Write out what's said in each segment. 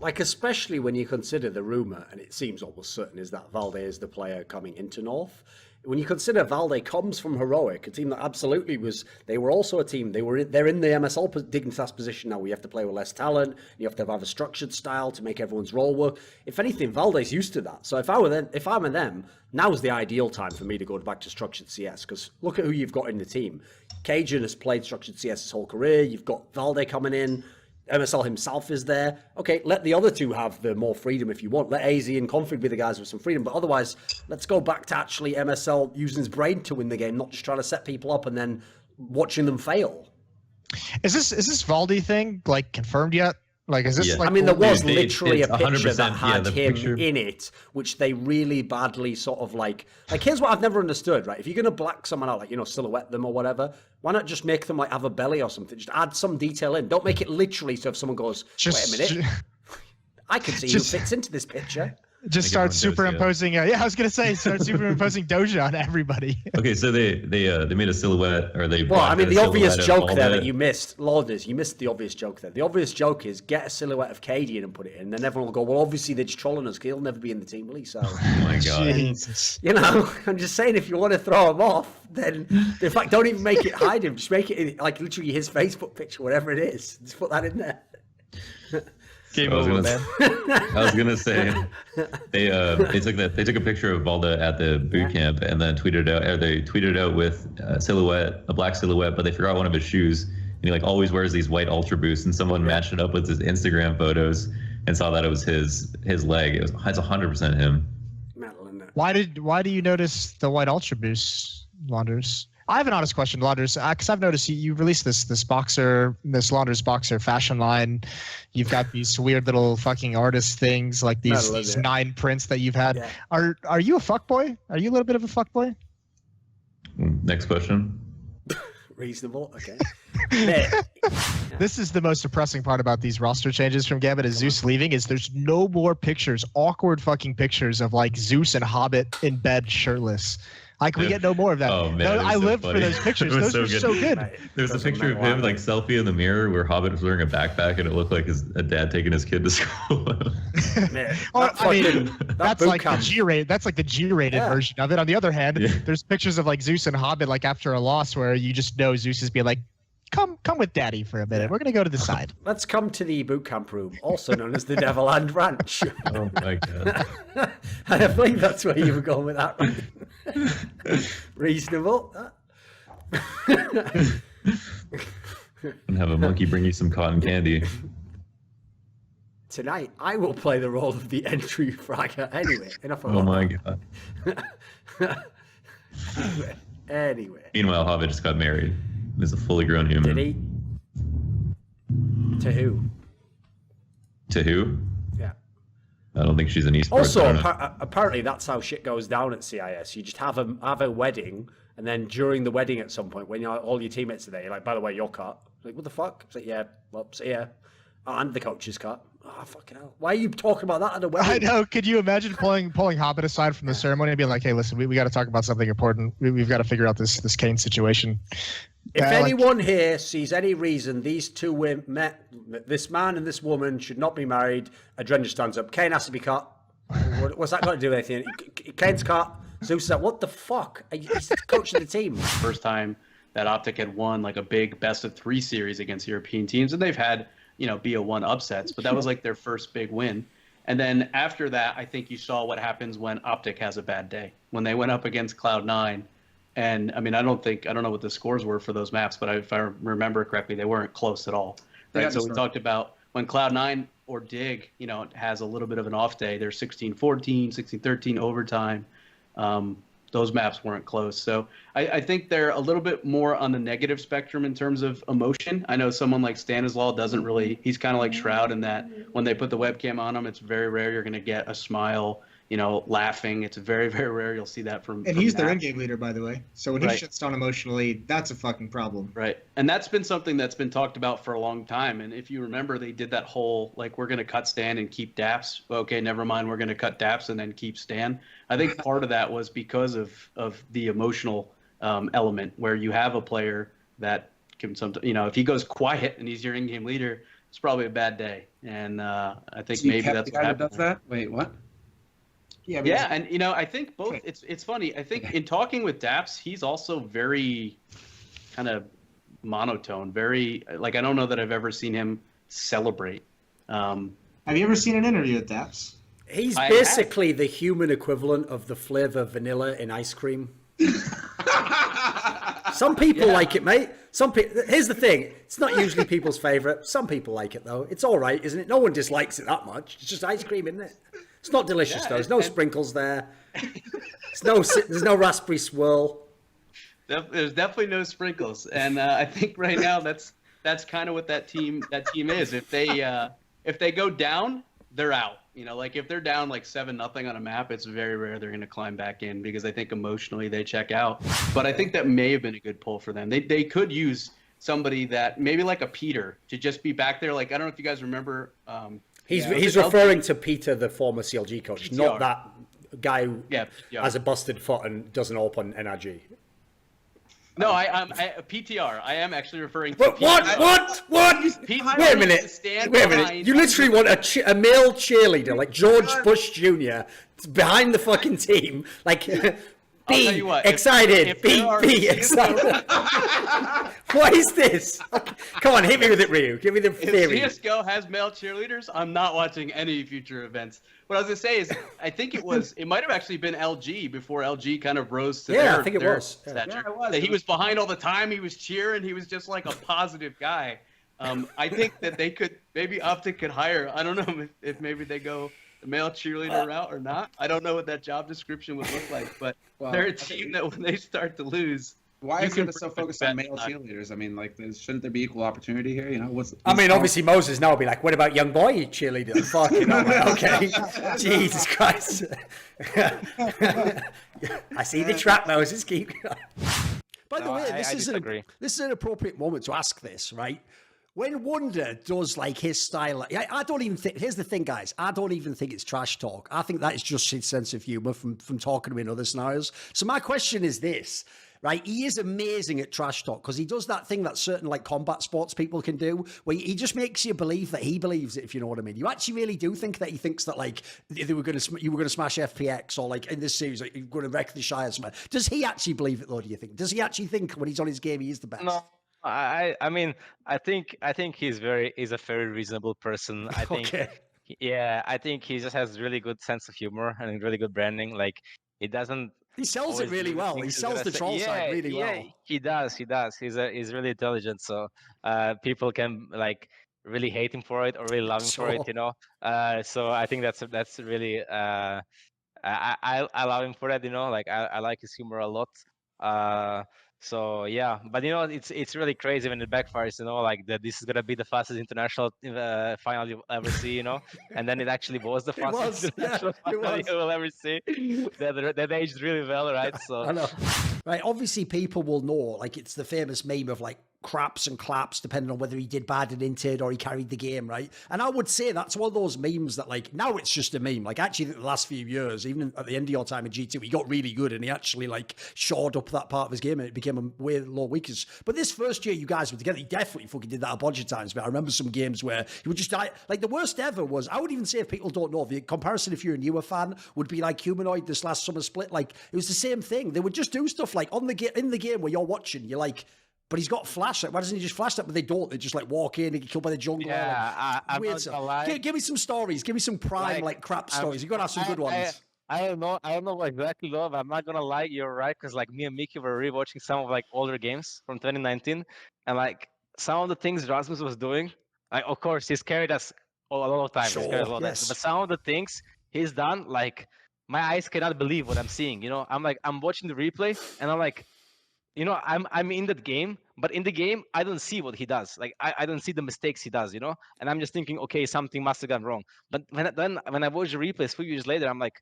Like, especially when you consider the rumor, and it seems almost certain, is that Valde is the player coming into North. When you consider Valde comes from Heroic, a team that absolutely was, they were also a team, they're in the MSL Dignitas position now where you have to play with less talent, you have to have a structured style to make everyone's role work. If anything, Valde's used to that. So if I'm them, now's the ideal time for me to go back to structured CS, because look at who you've got in the team. Caedrel has played structured CS his whole career, you've got Valde coming in, MSL himself is there. Okay, let the other two have the more freedom if you want. Let AZ and Config be the guys with some freedom. But otherwise, let's go back to actually MSL using his brain to win the game, not just trying to set people up and then watching them fail. Is this Valde thing like confirmed yet? Like, is this like? I mean, there was literally a picture that had him picture in it, which they really badly sort of like here's what I've never understood, right? If you're going to black someone out, like, you know, silhouette them or whatever, why not just make them like have a belly or something? Just add some detail in. Don't make it literally so if someone goes, wait a minute, I can see who fits into this picture. Just start superimposing. I was gonna say start superimposing Doja on everybody. Okay, so they made a silhouette, or they. Well, I mean, the obvious joke there that you missed, Lauders, you missed the obvious joke there. The obvious joke is get a silhouette of Caedrel and put it in, and then everyone will go, well, obviously they're just trolling us. He'll never be in the team, will he? So, oh my god, Jesus. You know, I'm just saying, if you want to throw him off, then in fact, don't even make it hide him. Just make it like literally his Facebook picture, whatever it is. Just put that in there. I was gonna say they took a picture of Valde at the boot camp and then tweeted out, or they tweeted out with a black silhouette, but they forgot one of his shoes, and he like always wears these white Ultra Boosts, and someone matched it up with his Instagram photos and saw that it was his leg. It's 100% him. Why do you notice the white Ultra Boosts, Launders? I have an honest question, Launders, because I've noticed you released this Launders boxer fashion line. You've got these weird little fucking artist things, like these 9 prints that you've had. Yeah. Are you a fuckboy? Are you a little bit of a fuckboy? Next question. Reasonable, okay. This is the most depressing part about these roster changes from Gambit, is Zeus leaving, is there's no more pictures, awkward fucking pictures of like Zeus and Hobbit in bed shirtless. Like, we get no more of that. Oh, man, I lived for those pictures. Those were so good. There was a picture of him, like, selfie in the mirror where Hobbit was wearing a backpack and it looked like a dad taking his kid to school. That's like the G-rated. That's like the G-rated version of it. On the other hand, there's pictures of like Zeus and Hobbit, like after a loss, where you just know Zeus is being like, Come with Daddy for a minute. We're going to go to the side. Let's come to the boot camp room, also known as the Devil Hand Ranch. Oh, my God. I believe that's where you were going with that, right? Reasonable. And have a monkey bring you some cotton candy. Tonight, I will play the role of the entry fragger. Anyway, enough of that. Oh, my God. Anyway. Meanwhile, Hobbit just got married. He's a fully grown human. Did he? To who? To who? Yeah. I don't think she's an esports. Also, apparently that's how shit goes down at CIS. You just have a wedding, and then during the wedding at some point, when all your teammates are there, you're like, by the way, you're cut. Like, what the fuck? It's like, yeah, well, see ya. Oh, and the coach is cut. Oh, fucking hell. Why are you talking about that at a wedding? I know. Could you imagine pulling Hobbit aside from the ceremony and being like, hey, listen, we got to talk about something important. We've got to figure out this Kane situation. If anyone here sees any reason these two women, this man and this woman, should not be married, Adrena stands up. Kane has to be cut. What's that got to do with anything? Kane's cut. Zeus said, what the fuck? He's the coach of the team. First time that Optic had won like a big best-of-3 series against European teams, and they've had, BO1 upsets, but that was like their first big win. And then after that, I think you saw what happens when Optic has a bad day. When they went up against Cloud9, and I mean, I don't know what the scores were for those maps, but if I remember correctly, they weren't close at all. Right? So we talked about when Cloud9 or Dig, has a little bit of an off day, they're 16-14, 16-13 overtime. Those maps weren't close. So I think they're a little bit more on the negative spectrum in terms of emotion. I know someone like Stanislaw doesn't really, he's kind of like Shroud in that when they put the webcam on him, it's very rare you're going to get a smile, laughing. It's very, very rare you'll see that from And he's their in-game leader, by the way. So when he shuts down emotionally, that's a fucking problem. Right. And that's been something that's been talked about for a long time. And if you remember, they did that whole, like, we're going to cut Stan and keep Daps. Okay, never mind, we're going to cut Daps and then keep Stan. I think part of that was because of the emotional element, where you have a player that can sometimes, if he goes quiet and he's your in-game leader, it's probably a bad day. and I think So you maybe kept that's the what guy that happened. does that? Wait, what? Yeah, because Yeah, and I think both. It's funny. I think in talking with Daps, he's also very kind of monotone. Very like I don't know that I've ever seen him celebrate. have you ever seen an interview with Daps? He's I basically the human equivalent of the flavor vanilla in ice cream. Some people like it, mate. Some people. Here's the thing: it's not usually people's favorite. Some people like it though. It's all right, isn't it? No one dislikes it that much. It's just ice cream, isn't it? It's not delicious though. There's no sprinkles there. There's no raspberry swirl. There's definitely no sprinkles, and I think right now that's kind of what that team is. If they go down, they're out. You know, like if they're down like 7-0 on a map, it's very rare they're going to climb back in because I think emotionally they check out. But I think that may have been a good pull for them. They could use somebody that maybe like a Peter to just be back there. Like I don't know if you guys remember. He's referring to Peter, the former CLG coach, PTR. not that guy who Yeah, has a busted foot and doesn't open NRG. No, I'm PTR. I am actually referring to What? PTR. What? PTR Wait a needs minute. to stand Wait a minute. behind- You literally want a male cheerleader like George Bush Jr. behind the fucking team, like. I'll tell you what, Excited. if there are- Be excited. What is this? Okay. Come on, hit me with it, Ryu. Give me the If theory. CSGO has male cheerleaders, I'm not watching any future events. What I was gonna say is, I think it might have actually been LG before LG kind of rose to Yeah, I think it was. Yeah. stature. Yeah, it was. That he was behind all the time. He was cheering. He was just like a positive guy. I think that maybe Optic could hire. I don't know if maybe they go the male cheerleader route or not. I don't know what that job description would look like, but Well, they're a team that when they start to lose. Why You is can it so pretty focused much on bet male not. cheerleaders? I mean, like, shouldn't there be equal opportunity here? You know, I mean, obviously Moses now will be like, "What about young boy cheerleader?" Fucking hell, right, okay. Jesus Christ. I see the trap, Moses. Keep. By the No, way, I disagree. this is an appropriate moment to ask this, right? When Wonder does like his style, I don't even think. Here's the thing, guys. I don't even think it's trash talk. I think that is just his sense of humor from talking to me in other scenarios. So my question is this. Right, he is amazing at trash talk because he does that thing that certain like combat sports people can do, where he just makes you believe that he believes it. If you know what I mean, you actually really do think that he thinks that like you were going to smash FPX or like in this series like, you're going to wreck the Shire. Does he actually believe it though? Do you think? Does he actually think when he's on his game he is the best? No, I mean, I think he's a very reasonable person. I think, Okay. yeah, I think he just has really good sense of humor and really good branding. Like he doesn't. He sells it always really do well. things He he's sells gonna the say. troll side really yeah, well. he does. He's really intelligent. So people can like really hate him for it or really love him for it. Sure. You know. So I think that's really. I love him for that. You know, like I like his humor a lot. So yeah, but you know, it's really crazy when it backfires. You know, like that this is gonna be the fastest international final you'll ever see. You know, and then it actually was the fastest international final you will ever see. That aged really well, right? So I know. Right, obviously people will know, like it's the famous meme of like craps and claps depending on whether he did bad and inted or he carried the game, right? And I would say that's one of those memes that like now it's just a meme. Like actually the last few years, even at the end of your time in G2, he got really good and he actually like shored up that part of his game and it became a way low weakness. But this first year you guys were together, he definitely fucking did that a bunch of times. But I remember some games where he would just die. Like the worst ever was, I would even say if people don't know, the comparison if you're a newer fan would be like Humanoid this last summer split. Like it was the same thing. They would just do stuff like in the game where you're watching, you're like, but he's got flash. Like, why doesn't he just flash that? But they don't. They just like walk in and get killed by the jungler. yeah, I'm weird not stuff. gonna lie. Give me some stories. Give me some prime like crap stories. You got to have some good ones. I don't know exactly, though, but I'm not gonna lie, you're right, because like me and Mickey were rewatching some of like older games from 2019, and like some of the things Rasmus was doing, like of course he's carried us a lot of times, he's carried us a lot of times, but some of the things he's done, like my eyes cannot believe what I'm seeing. You know, I'm watching the replay, and I'm like, you know, I'm in that game, but in the game I don't see what he does. Like I don't see the mistakes he does, you know, and I'm just thinking, okay, something must have gone wrong. But when I watch the replays 2 years later, I'm like,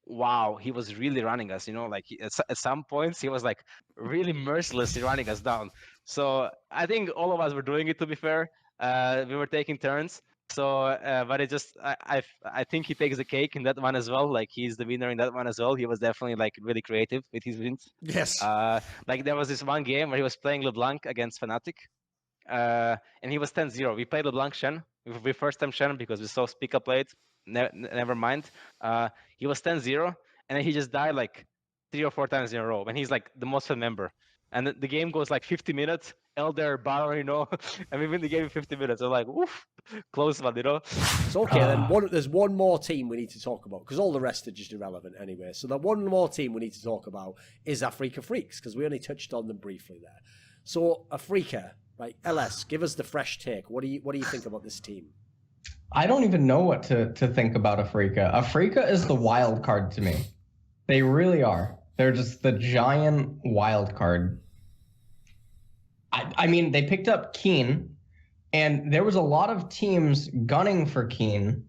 wow, he was really running us, you know, like at some points he was like really mercilessly running us down. So I think all of us were doing it, to be fair. We were taking turns. So, but it just, I think he takes the cake in that one as well. Like he's the winner in that one as well. He was definitely like really creative with his wins. Yes. Like there was this one game where he was playing LeBlanc against Fnatic. and he was 10-0. We played LeBlanc Shen. We first time Shen because we saw Speak Up late. Never mind. He was 10-0, and then he just died like 3 or 4 times in a row. And he's like the most fun member. And the game goes like 50 minutes. Elder, Baron, and we win the game in 50 minutes. I'm like, woof, close one, It's okay, then there's one more team we need to talk about, because all the rest are just irrelevant anyway. So the one more team we need to talk about is Afreeca Freaks, because we only touched on them briefly there. So Afreeca, right, LS, give us the fresh take. What do you think about this team? I don't even know what to think about Afreeca. Afreeca is the wild card to me. They really are. They're just the giant wild card. I mean, they picked up Keen, and there was a lot of teams gunning for Keen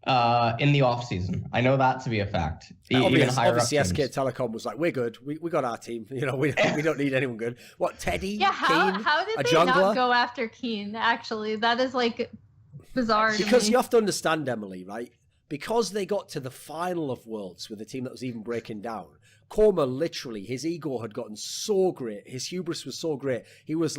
in the offseason. I know that to be a fact. Obviously SK Telecom was like, we're good. We got our team. We don't need anyone good. What, Teddy? Yeah, how did they not go after Keen, actually? That is, like, bizarre because to me. You have to understand, Emily, right? Because they got to the final of Worlds with a team that was even breaking down, Koma literally, his ego had gotten so great. His hubris was so great. He was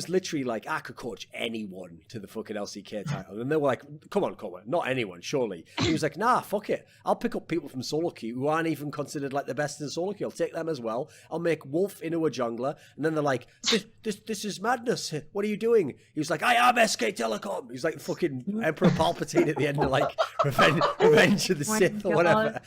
literally like, I could coach anyone to the fucking LCK title. And they were like, come on, Koma, not anyone, surely. He was like, nah, fuck it. I'll pick up people from solo queue who aren't even considered like the best in solo queue. I'll take them as well. I'll make Wolf into a jungler. And then they're like, this is madness. What are you doing? He was like, I am SK Telecom. He's like fucking Emperor Palpatine at the end of like Revenge of the Sith or whatever.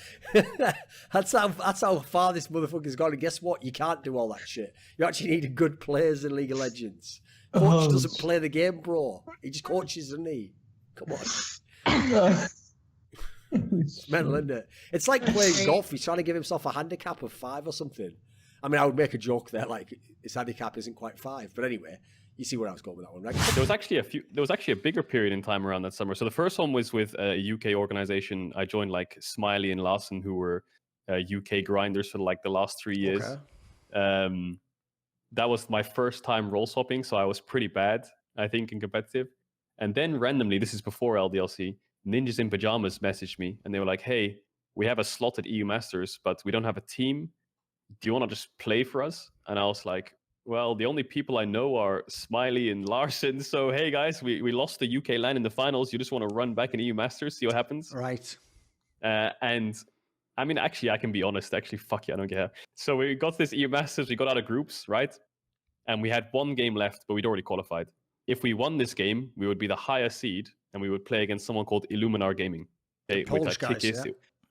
That's how far this motherfucker's gone. And guess what? You can't do all that shit. You actually need good players in League of Legends. Coach doesn't play the game, bro. He just coaches, doesn't he? Come on. It's mental, isn't it? It's like playing golf. He's trying to give himself a handicap of 5 or something. I mean, I would make a joke there, like his handicap isn't quite 5. But anyway, you see where I was going with that one, right? There was actually a bigger period in time around that summer. So the first one was with a UK organization. I joined like Smiley and Larsson, who were UK grinders for like the last 3 years. Okay. That was my first time role swapping, so I was pretty bad, I think, in competitive. And then randomly, this is before LDLC, Ninjas in Pajamas messaged me, and they were like, hey, we have a slot at EU Masters, but we don't have a team. Do you want to just play for us? And I was like, well, the only people I know are Smiley and Larsson, so hey guys, we lost the UK LAN in the finals. You just want to run back in EU Masters, see what happens? Right. And I mean, actually, I can be honest. Actually, fuck yeah, I don't care. So we got this EU Masters, we got out of groups, right? And we had 1 game left, but we'd already qualified. If we won this game, we would be the higher seed, and we would play against someone called Illuminar Gaming. Polish guys,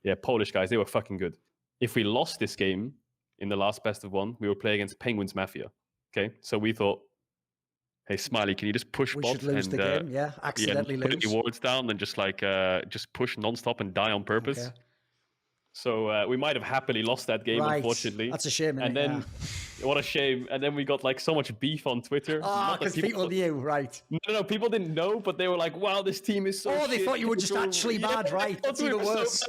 yeah, Polish guys. They were fucking good. If we lost this game in the last best of 1, we would play against Penguins Mafia. Okay, so we thought, hey, Smiley, can you just push bot should lose the game? Yeah, accidentally put lose. any wards down and just like just push nonstop and die on purpose. Okay. So we might have happily lost that game, unfortunately. That's a shame. And then, what a shame. And then we got like so much beef on Twitter. Because people knew, right? No, people didn't know, but they were like, wow, this team is so shit. They thought you were just actually bad, right? That's even worse.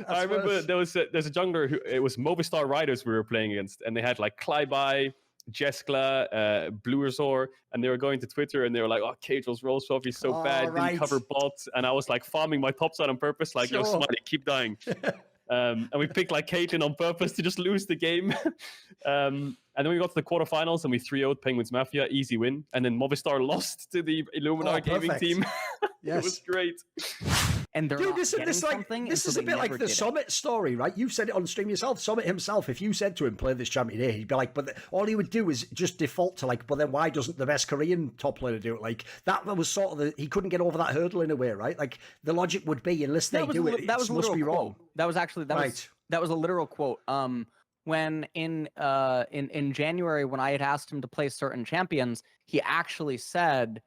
I remember there's a jungler who, it was Movistar Riders we were playing against, and they had like Kleibai, Jeskla, Bluerzor, and they were going to Twitter and they were like, oh, Caedrel's roll swap is so bad, didn't cover bots. And I was like farming my top side on purpose, like, yo, Smiley, keep dying. And we picked like Caitlyn on purpose to just lose the game. And then we got to the quarterfinals and we 3-0'd Penguins Mafia, easy win. And then Movistar lost to the Illuminar Gaming team. Yes. It was great. And they're not this is a bit like the Summit story, right? You said it on stream yourself. Summit himself, if you said to him, play this champion here, he'd be like, all he would do is just default to like, but then why doesn't the best Korean top player do it? Like, that was sort of he couldn't get over that hurdle in a way, right? Like, the logic would be, unless they do it, it must be wrong. That was actually, that was a literal quote. When in January, when I had asked him to play certain champions, he actually said,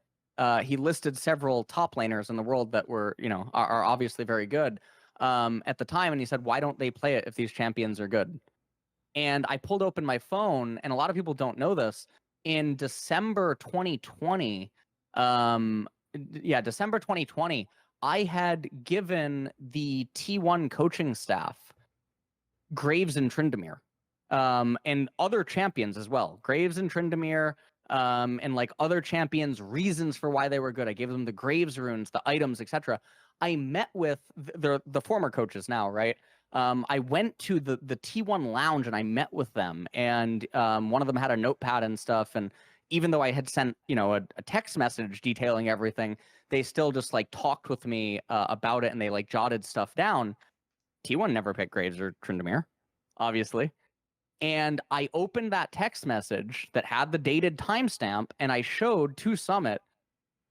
he listed several top laners in the world that were, are obviously very good at the time. And he said, why don't they play it if these champions are good? And I pulled open my phone, and a lot of people don't know this. In December 2020, December 2020, I had given the T1 coaching staff Graves and Tryndamere, and other champions as well. Graves and Tryndamere, and like other champions, reasons for why they were good. I gave them the Graves runes, the items, etc. I met with the former coaches now, right? I went to the T1 lounge and I met with them, and one of them had a notepad and stuff, and even though I had sent, a text message detailing everything, they still just like talked with me about it, and they like jotted stuff down. T1 never picked Graves or Tryndamere, obviously. And I opened that text message that had the dated timestamp, and I showed to Summit,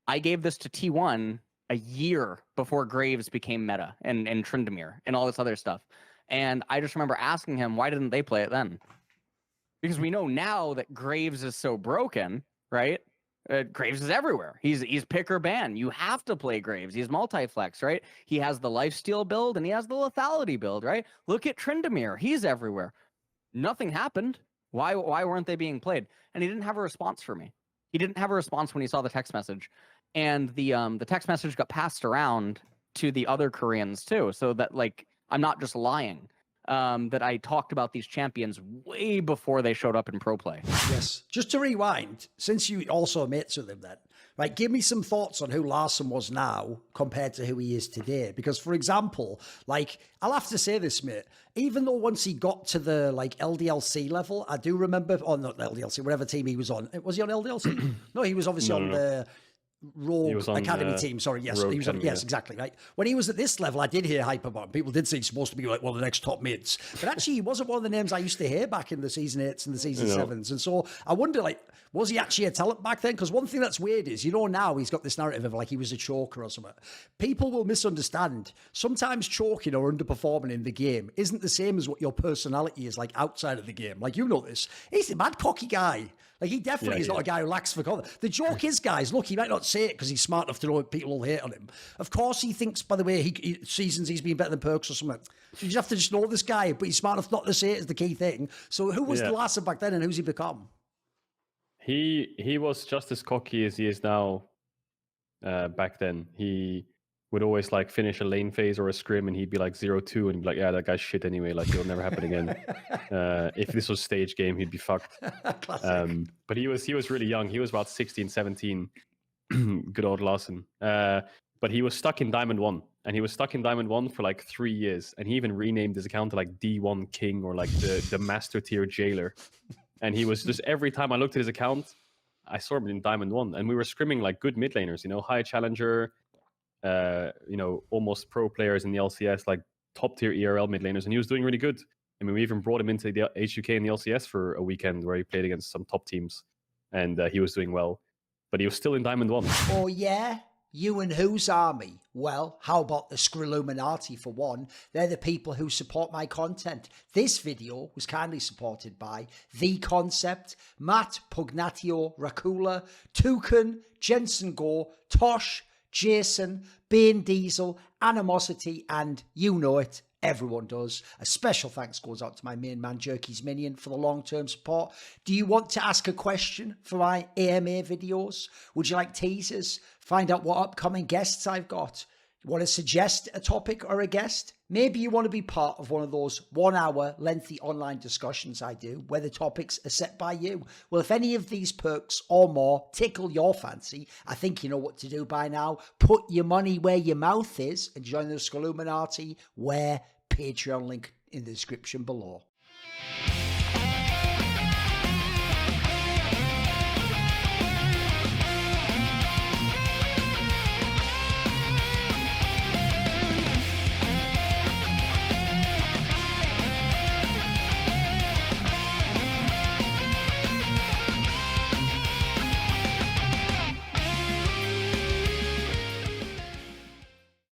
I gave this to T1 a year before Graves became meta and Tryndamere and all this other stuff. And I just remember asking him, why didn't they play it then? Because we know now that Graves is so broken, right? Graves is everywhere. He's pick or ban. You have to play Graves. He's multi-flex, right? He has the lifesteal build and he has the lethality build, right? Look at Tryndamere. He's everywhere. Nothing happened. Why weren't they being played? And he didn't have a response for me. He didn't have a response when he saw the text message. And the text message got passed around to the other Koreans too. So that, like, I'm not just lying. That I talked about these champions way before they showed up in pro play. Yes. Just to rewind, since you also mates with him then, right, give me some thoughts on who Larsson was now compared to who he is today. Because, for example, like, I'll have to say this, mate, even though once he got to the, like, LDLC level, I do remember, or not LDLC, whatever team he was on. Was he on LDLC? No, he was obviously on the Rogue Academy team, sorry, yes. He was on, yes, exactly, right. When he was at this level, I did hear hype about him. People did say he's supposed to be like one of the next top mids. But actually, he wasn't one of the names I used to hear back in the Season 8s and the Season 7s. And so I wonder, like, was he actually a talent back then? Because one thing that's weird is, now he's got this narrative of like he was a choker or something. People will misunderstand. Sometimes choking or underperforming in the game isn't the same as what your personality is like outside of the game. Like, you know this. He's a mad cocky guy. Like, he definitely is not a guy who lacks for confidence. The joke is, guys, look, he might not say it because he's smart enough to know people will hate on him. Of course, he thinks, by the way, seasons he's been better than Perks or something. So you just have to just know this guy, but he's smart enough not to say it is the key thing. So who was the Larsson back then, and who's he become? He was just as cocky as he is now. Back then, he would always like finish a lane phase or a scrim, and he'd be like 0-2, and be like, yeah, that guy's shit anyway. Like, it'll never happen again. If this was stage game, he'd be fucked. But he was really young. He was about 16, 17. Good old Larsson. But he was stuck in Diamond 1, and he was stuck in Diamond 1 for like 3 years, and he even renamed his account to like D1 King or like the Master Tier Jailer. And he was just, every time I looked at his account, I saw him in Diamond 1, and we were scrimming like good mid laners, high challenger, almost pro players in the LCS, like top tier ERL mid laners, and he was doing really good. I mean, we even brought him into the HUK in the LCS for a weekend where he played against some top teams, and he was doing well, but he was still in Diamond 1. Oh, yeah? You and whose army? Well, how about the Skrilluminati for one? They're the people who support my content. This video was kindly supported by The Concept, Matt, Pugnatio, Rajcula, Toucan, Jensen Goh, Tosh, Jasun, Banediesel, Animosity, and you know it, everyone does. A special thanks goes out to my main man, Jerky's Minion, for the long-term support. Do you want to ask a question for my AMA videos? Would you like teasers? Find out what upcoming guests I've got? You want to suggest a topic or a guest? Maybe you want to be part of one of those 1 hour lengthy online discussions I do where the topics are set by you. Well, if any of these perks or more tickle your fancy, I think you know what to do by now. Put your money where your mouth is and join the Skrilluminati, where Patreon link in the description below.